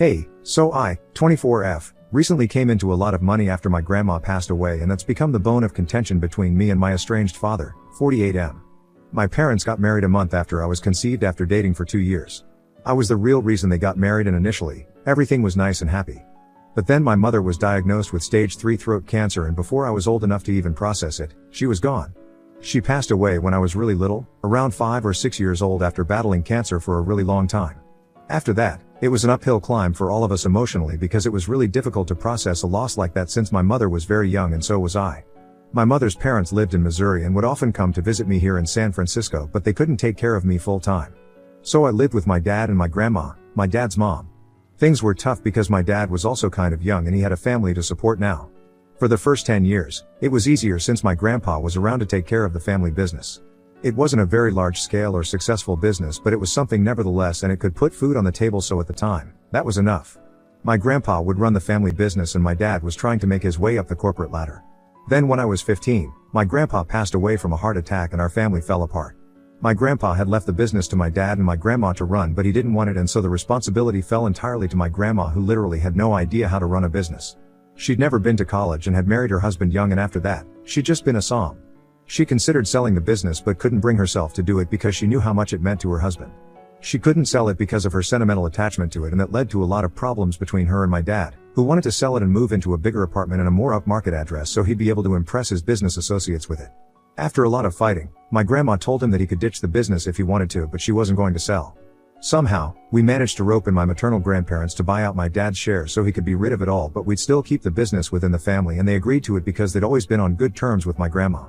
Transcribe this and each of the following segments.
Hey, so I, 24F, recently came into a lot of money after my grandma passed away, and that's become the bone of contention between me and my estranged father, 48M. My parents got married a month after I was conceived after dating for 2 years. I was the real reason they got married, and initially, everything was nice and happy. But then my mother was diagnosed with stage 3 throat cancer, and before I was old enough to even process it, she was gone. She passed away when I was really little, around 5 or 6 years old, after battling cancer for a really long time. After that, it was an uphill climb for all of us emotionally, because it was really difficult to process a loss like that since my mother was very young and so was I. My mother's parents lived in Missouri and would often come to visit me here in San Francisco, but they couldn't take care of me full time. So I lived with my dad and my grandma, my dad's mom. Things were tough because my dad was also kind of young and he had a family to support now. For the first 10 years, it was easier since my grandpa was around to take care of the family business. It wasn't a very large scale or successful business, but it was something nevertheless, and it could put food on the table, so at the time, that was enough. My grandpa would run the family business and my dad was trying to make his way up the corporate ladder. Then when I was 15, my grandpa passed away from a heart attack and our family fell apart. My grandpa had left the business to my dad and my grandma to run, but he didn't want it, and so the responsibility fell entirely to my grandma, who literally had no idea how to run a business. She'd never been to college and had married her husband young, and after that, she'd just been a som. She considered selling the business but couldn't bring herself to do it because she knew how much it meant to her husband. She couldn't sell it because of her sentimental attachment to it, and that led to a lot of problems between her and my dad, who wanted to sell it and move into a bigger apartment and a more upmarket address so he'd be able to impress his business associates with it. After a lot of fighting, my grandma told him that he could ditch the business if he wanted to, but she wasn't going to sell. Somehow, we managed to rope in my maternal grandparents to buy out my dad's share so he could be rid of it all, but we'd still keep the business within the family, and they agreed to it because they'd always been on good terms with my grandma.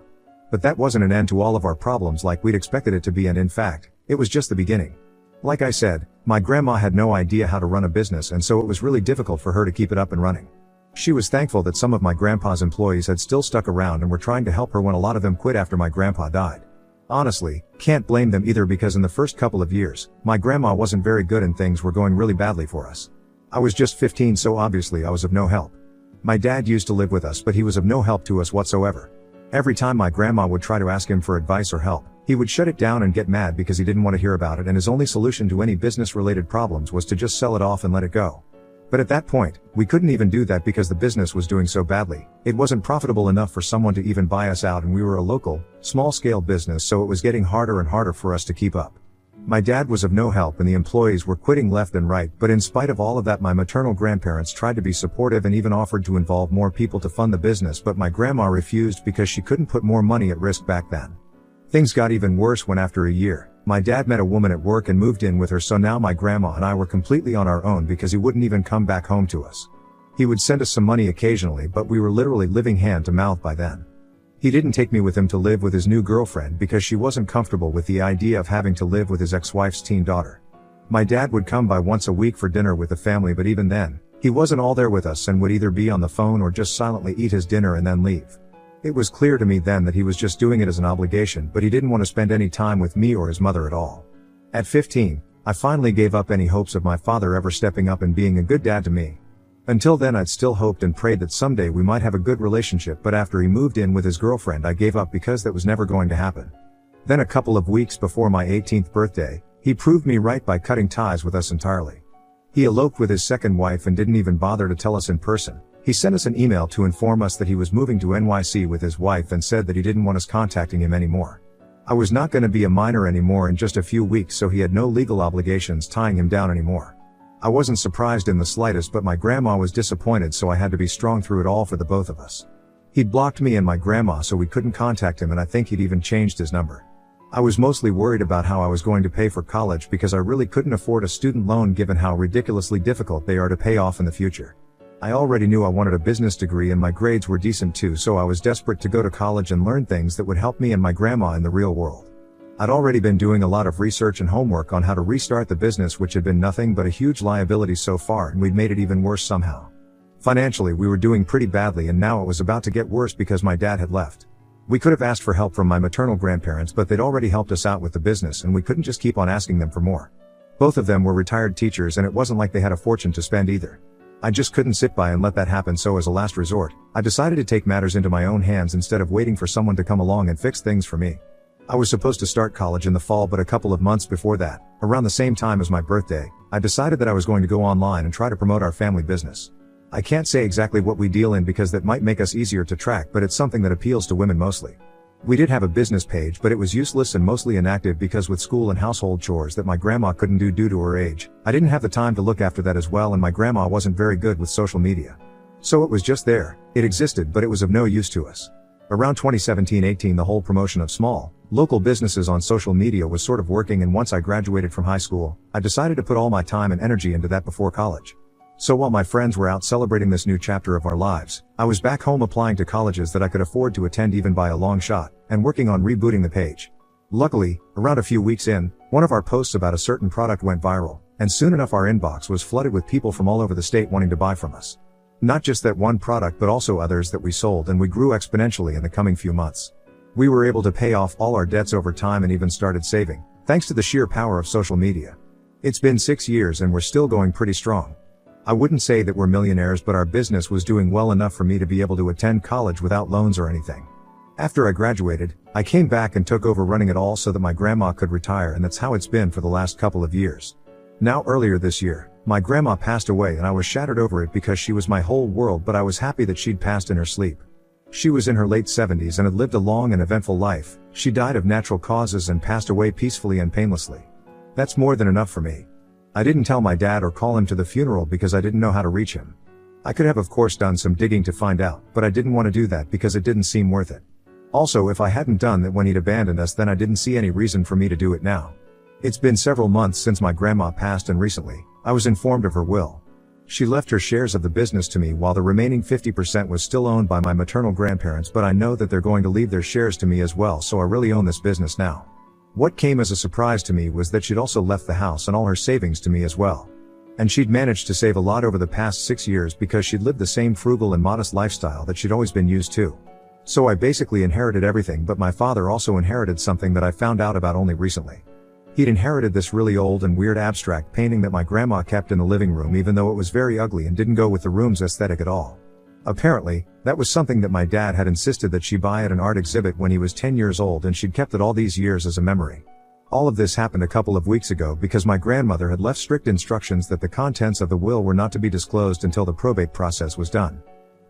But that wasn't an end to all of our problems like we'd expected it to be, and in fact, it was just the beginning. Like I said, my grandma had no idea how to run a business, and so it was really difficult for her to keep it up and running. She was thankful that some of my grandpa's employees had still stuck around and were trying to help her when a lot of them quit after my grandpa died. Honestly, can't blame them either, because in the first couple of years, my grandma wasn't very good and things were going really badly for us. I was just 15, so obviously I was of no help. My dad used to live with us, but he was of no help to us whatsoever. Every time my grandma would try to ask him for advice or help, he would shut it down and get mad because he didn't want to hear about it, and his only solution to any business-related problems was to just sell it off and let it go. But at that point, we couldn't even do that because the business was doing so badly. It wasn't profitable enough for someone to even buy us out, and we were a local, small-scale business, so it was getting harder and harder for us to keep up. My dad was of no help and the employees were quitting left and right, but in spite of all of that, my maternal grandparents tried to be supportive and even offered to involve more people to fund the business, but my grandma refused because she couldn't put more money at risk back then. Things got even worse when, after a year, my dad met a woman at work and moved in with her, so now my grandma and I were completely on our own because he wouldn't even come back home to us. He would send us some money occasionally, but we were literally living hand to mouth by then. He didn't take me with him to live with his new girlfriend because she wasn't comfortable with the idea of having to live with his ex-wife's teen daughter. My dad would come by once a week for dinner with the family, but even then, he wasn't all there with us and would either be on the phone or just silently eat his dinner and then leave. It was clear to me then that he was just doing it as an obligation, but he didn't want to spend any time with me or his mother at all. At 15, I finally gave up any hopes of my father ever stepping up and being a good dad to me. Until then, I'd still hoped and prayed that someday we might have a good relationship, but after he moved in with his girlfriend, I gave up because that was never going to happen. Then a couple of weeks before my 18th birthday, he proved me right by cutting ties with us entirely. He eloped with his second wife and didn't even bother to tell us in person. He sent us an email to inform us that he was moving to NYC with his wife and said that he didn't want us contacting him anymore. I was not going to be a minor anymore in just a few weeks, so he had no legal obligations tying him down anymore. I wasn't surprised in the slightest, but my grandma was disappointed, so I had to be strong through it all for the both of us. He'd blocked me and my grandma so we couldn't contact him, and I think he'd even changed his number. I was mostly worried about how I was going to pay for college because I really couldn't afford a student loan given how ridiculously difficult they are to pay off in the future. I already knew I wanted a business degree and my grades were decent too, so I was desperate to go to college and learn things that would help me and my grandma in the real world. I'd already been doing a lot of research and homework on how to restart the business, which had been nothing but a huge liability so far, and we'd made it even worse somehow. Financially, we were doing pretty badly, and now it was about to get worse because my dad had left. We could have asked for help from my maternal grandparents, but they'd already helped us out with the business and we couldn't just keep on asking them for more. Both of them were retired teachers and it wasn't like they had a fortune to spend either. I just couldn't sit by and let that happen, so as a last resort, I decided to take matters into my own hands instead of waiting for someone to come along and fix things for me. I was supposed to start college in the fall, but a couple of months before that, around the same time as my birthday, I decided that I was going to go online and try to promote our family business. I can't say exactly what we deal in because that might make us easier to track, but it's something that appeals to women mostly. We did have a business page, but it was useless and mostly inactive because with school and household chores that my grandma couldn't do due to her age, I didn't have the time to look after that as well, and my grandma wasn't very good with social media. So it was just there. It existed, but it was of no use to us. Around 2017-18, the whole promotion of small, local businesses on social media was sort of working, and once I graduated from high school, I decided to put all my time and energy into that before college. So while my friends were out celebrating this new chapter of our lives, I was back home applying to colleges that I could afford to attend even by a long shot, and working on rebooting the page. Luckily, around a few weeks in, one of our posts about a certain product went viral, and soon enough our inbox was flooded with people from all over the state wanting to buy from us. Not just that one product, but also others that we sold, and we grew exponentially in the coming few months. We were able to pay off all our debts over time and even started saving, thanks to the sheer power of social media. It's been 6 years and we're still going pretty strong. I wouldn't say that we're millionaires, but our business was doing well enough for me to be able to attend college without loans or anything. After I graduated, I came back and took over running it all so that my grandma could retire, and that's how it's been for the last couple of years. Now earlier this year, my grandma passed away and I was shattered over it because she was my whole world, but I was happy that she'd passed in her sleep. She was in her late 70s and had lived a long and eventful life. She died of natural causes and passed away peacefully and painlessly. That's more than enough for me. I didn't tell my dad or call him to the funeral because I didn't know how to reach him. I could have of course done some digging to find out, but I didn't want to do that because it didn't seem worth it. Also, if I hadn't done that when he'd abandoned us, then I didn't see any reason for me to do it now. It's been several months since my grandma passed, and recently, I was informed of her will. She left her shares of the business to me while the remaining 50% was still owned by my maternal grandparents, but I know that they're going to leave their shares to me as well, so I really own this business now. What came as a surprise to me was that she'd also left the house and all her savings to me as well. And she'd managed to save a lot over the past 6 years because she'd lived the same frugal and modest lifestyle that she'd always been used to. So I basically inherited everything, but my father also inherited something that I found out about only recently. He'd inherited this really old and weird abstract painting that my grandma kept in the living room, even though it was very ugly and didn't go with the room's aesthetic at all. Apparently, that was something that my dad had insisted that she buy at an art exhibit when he was 10 years old, and she'd kept it all these years as a memory. All of this happened a couple of weeks ago because my grandmother had left strict instructions that the contents of the will were not to be disclosed until the probate process was done.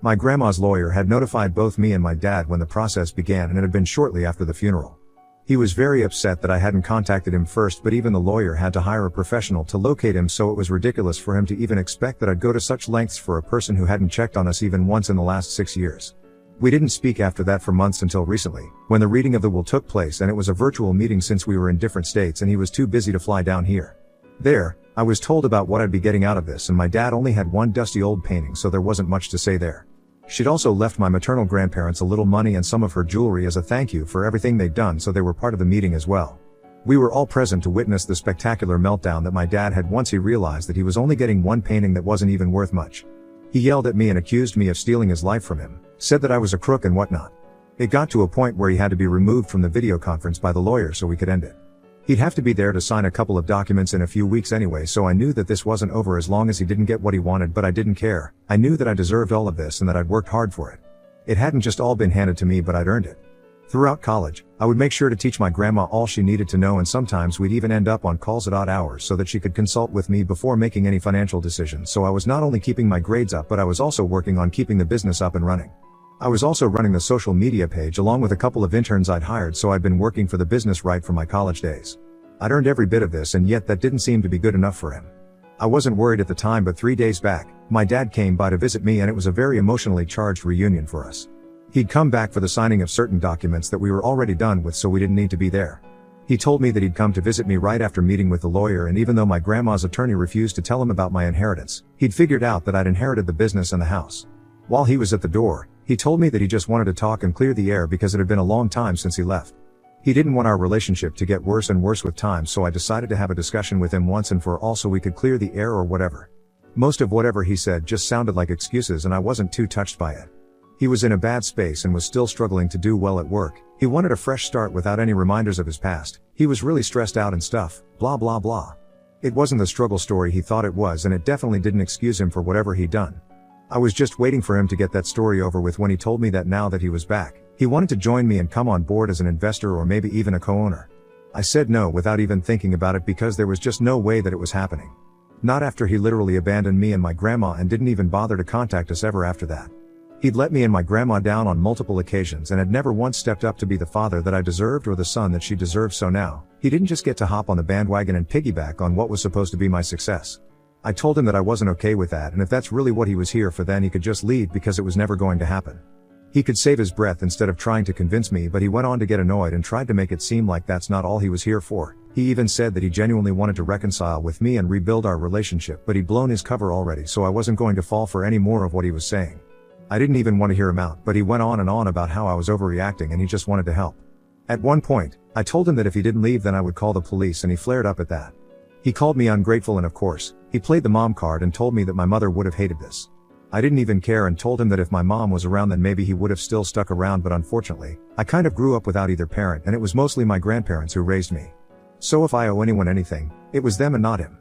My grandma's lawyer had notified both me and my dad when the process began, and it had been shortly after the funeral. He was very upset that I hadn't contacted him first, but even the lawyer had to hire a professional to locate him, so it was ridiculous for him to even expect that I'd go to such lengths for a person who hadn't checked on us even once in the last 6 years. We didn't speak after that for months until recently, when the reading of the will took place, and it was a virtual meeting since we were in different states and he was too busy to fly down here. There, I was told about what I'd be getting out of this, and my dad only had one dusty old painting, so there wasn't much to say there. She'd also left my maternal grandparents a little money and some of her jewelry as a thank you for everything they'd done, so they were part of the meeting as well. We were all present to witness the spectacular meltdown that my dad had once he realized that he was only getting one painting that wasn't even worth much. He yelled at me and accused me of stealing his life from him, said that I was a crook and whatnot. It got to a point where he had to be removed from the video conference by the lawyer so we could end it. He'd have to be there to sign a couple of documents in a few weeks anyway, so I knew that this wasn't over as long as he didn't get what he wanted, but I didn't care. I knew that I deserved all of this and that I'd worked hard for it. It hadn't just all been handed to me, but I'd earned it. Throughout college, I would make sure to teach my grandma all she needed to know, and sometimes we'd even end up on calls at odd hours so that she could consult with me before making any financial decisions. So I was not only keeping my grades up, but I was also working on keeping the business up and running. I was also running the social media page along with a couple of interns I'd hired, so I'd been working for the business right from my college days. I'd earned every bit of this, and yet that didn't seem to be good enough for him. I wasn't worried at the time, but 3 days back, my dad came by to visit me, and it was a very emotionally charged reunion for us. He'd come back for the signing of certain documents that we were already done with, so we didn't need to be there. He told me that he'd come to visit me right after meeting with the lawyer, and even though my grandma's attorney refused to tell him about my inheritance, he'd figured out that I'd inherited the business and the house. While he was at the door, he told me that he just wanted to talk and clear the air because it had been a long time since he left. He didn't want our relationship to get worse and worse with time, so I decided to have a discussion with him once and for all so we could clear the air or whatever. Most of whatever he said just sounded like excuses, and I wasn't too touched by it. He was in a bad space and was still struggling to do well at work. He wanted a fresh start without any reminders of his past. He was really stressed out and stuff, blah blah blah. It wasn't the struggle story he thought it was, and it definitely didn't excuse him for whatever he'd done. I was just waiting for him to get that story over with when he told me that now that he was back, he wanted to join me and come on board as an investor or maybe even a co-owner. I said no without even thinking about it because there was just no way that it was happening. Not after he literally abandoned me and my grandma and didn't even bother to contact us ever after that. He'd let me and my grandma down on multiple occasions and had never once stepped up to be the father that I deserved or the son that she deserved, so now, he didn't just get to hop on the bandwagon and piggyback on what was supposed to be my success. I told him that I wasn't okay with that, and if that's really what he was here for, then he could just leave because it was never going to happen. He could save his breath instead of trying to convince me, but he went on to get annoyed and tried to make it seem like that's not all he was here for. He even said that he genuinely wanted to reconcile with me and rebuild our relationship, but he'd blown his cover already, so I wasn't going to fall for any more of what he was saying. I didn't even want to hear him out, but he went on and on about how I was overreacting and he just wanted to help. At one point, I told him that if he didn't leave then I would call the police, and he flared up at that. He called me ungrateful and of course, he played the mom card and told me that my mother would have hated this. I didn't even care and told him that if my mom was around then maybe he would have still stuck around, but unfortunately, I kind of grew up without either parent and it was mostly my grandparents who raised me. So if I owe anyone anything, it was them and not him.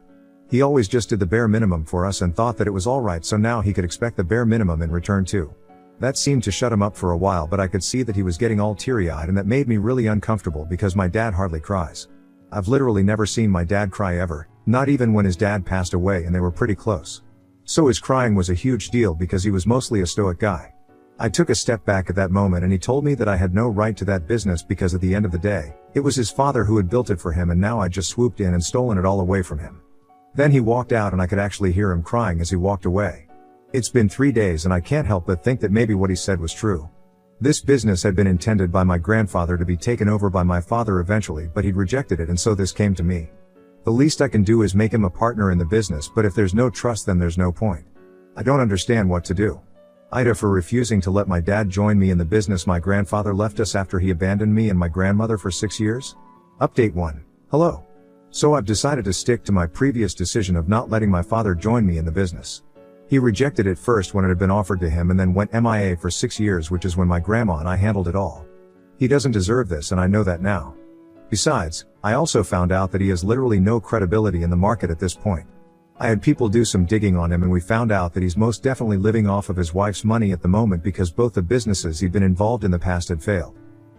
He always just did the bare minimum for us and thought that it was alright, so now he could expect the bare minimum in return too. That seemed to shut him up for a while, but I could see that he was getting all teary-eyed and that made me really uncomfortable because my dad hardly cries. I've literally never seen my dad cry ever, not even when his dad passed away and they were pretty close. So his crying was a huge deal because he was mostly a stoic guy. I took a step back at that moment and he told me that I had no right to that business because at the end of the day, it was his father who had built it for him and now I'd just swooped in and stolen it all away from him. Then he walked out and I could actually hear him crying as he walked away. It's been 3 days and I can't help but think that maybe what he said was true. This business had been intended by my grandfather to be taken over by my father eventually, but he'd rejected it and so this came to me. The least I can do is make him a partner in the business, but if there's no trust then there's no point. I don't understand what to do. Ida for refusing to let my dad join me in the business. My grandfather left us after he abandoned me and my grandmother for 6 years. Update 1. Hello. So I've decided to stick to my previous decision of not letting my father join me in the business. He rejected it first when it had been offered to him and then went MIA for 6 years, which is when my grandma and I handled it all. He doesn't deserve this and I know that now. Besides, I also found out that he has literally no credibility in the market at this point. I had people do some digging on him and we found out that he's most definitely living off of his wife's money at the moment because both the businesses he'd been involved in the past had failed.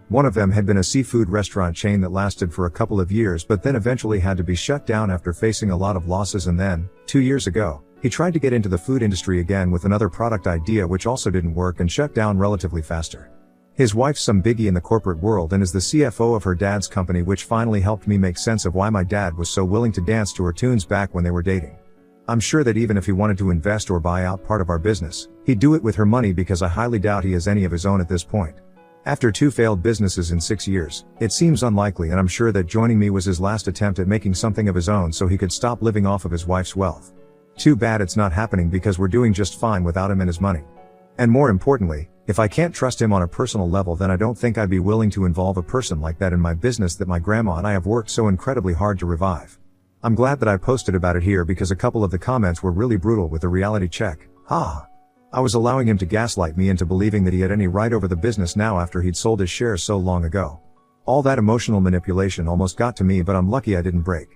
One of them had been a seafood restaurant chain that lasted for a couple of years but then eventually had to be shut down after facing a lot of losses, and then, 2 years ago, he tried to get into the food industry again with another product idea which also didn't work and shut down relatively faster. His wife's some biggie in the corporate world and is the CFO of her dad's company, which finally helped me make sense of why my dad was so willing to dance to her tunes back when they were dating. I'm sure that even if he wanted to invest or buy out part of our business, he'd do it with her money because I highly doubt he has any of his own at this point. After 2 failed businesses in 6 years, it seems unlikely, and I'm sure that joining me was his last attempt at making something of his own so he could stop living off of his wife's wealth. Too bad it's not happening because we're doing just fine without him and his money. And more importantly, if I can't trust him on a personal level, then I don't think I'd be willing to involve a person like that in my business that my grandma and I have worked so incredibly hard to revive. I'm glad that I posted about it here because a couple of the comments were really brutal with the reality check. I was allowing him to gaslight me into believing that he had any right over the business now after he'd sold his shares so long ago. All that emotional manipulation almost got to me, but I'm lucky I didn't break.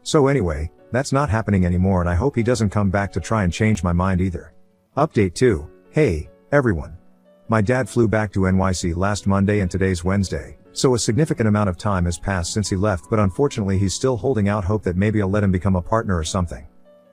So anyway, that's not happening anymore and I hope he doesn't come back to try and change my mind either. Update 2. Hey, everyone. My dad flew back to NYC last Monday and today's Wednesday, so a significant amount of time has passed since he left, but unfortunately he's still holding out hope that maybe I'll let him become a partner or something.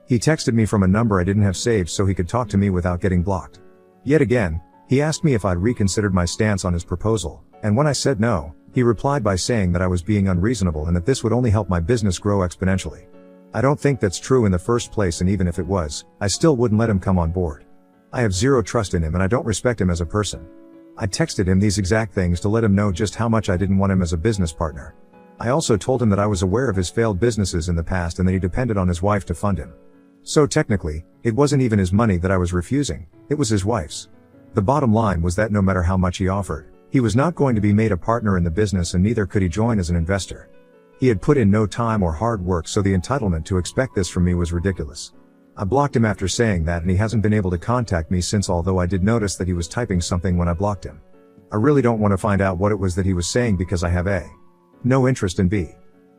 He texted me from a number I didn't have saved so he could talk to me without getting blocked. Yet again, he asked me if I'd reconsidered my stance on his proposal, and when I said no, he replied by saying that I was being unreasonable and that this would only help my business grow exponentially. I don't think that's true in the first place, and even if it was, I still wouldn't let him come on board. I have zero trust in him and I don't respect him as a person. I texted him these exact things to let him know just how much I didn't want him as a business partner. I also told him that I was aware of his failed businesses in the past and that he depended on his wife to fund him. So technically, it wasn't even his money that I was refusing, it was his wife's. The bottom line was that no matter how much he offered, he was not going to be made a partner in the business and neither could he join as an investor. He had put in no time or hard work, so the entitlement to expect this from me was ridiculous. I blocked him after saying that and he hasn't been able to contact me since, although I did notice that he was typing something when I blocked him. I really don't want to find out what it was that he was saying because I have A. no interest and B.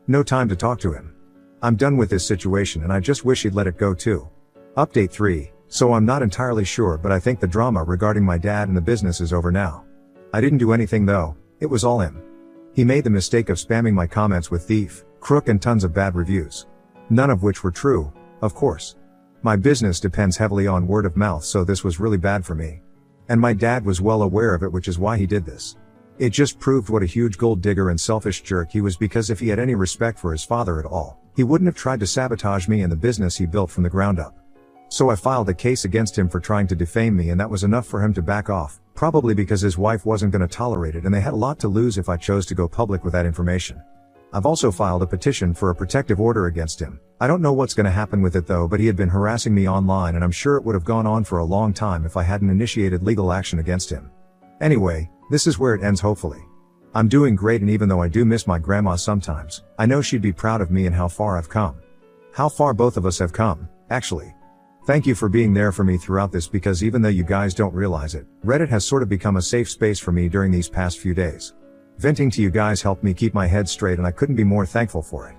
no time to talk to him. I'm done with this situation and I just wish he'd let it go too. Update 3. So I'm not entirely sure, but I think the drama regarding my dad and the business is over now. I didn't do anything though, it was all him. He made the mistake of spamming my comments with thief, crook and tons of bad reviews. None of which were true, of course. My business depends heavily on word of mouth, so this was really bad for me. And my dad was well aware of it, which is why he did this. It just proved what a huge gold digger and selfish jerk he was, because if he had any respect for his father at all, he wouldn't have tried to sabotage me and the business he built from the ground up. So I filed a case against him for trying to defame me, and that was enough for him to back off, probably because his wife wasn't going to tolerate it and they had a lot to lose if I chose to go public with that information. I've also filed a petition for a protective order against him. I don't know what's going to happen with it though, but he had been harassing me online and I'm sure it would have gone on for a long time if I hadn't initiated legal action against him. Anyway, this is where it ends hopefully. I'm doing great, and even though I do miss my grandma sometimes, I know she'd be proud of me and how far I've come. How far both of us have come, actually. Thank you for being there for me throughout this, because even though you guys don't realize it, Reddit has sort of become a safe space for me during these past few days. Venting to you guys helped me keep my head straight, and I couldn't be more thankful for it.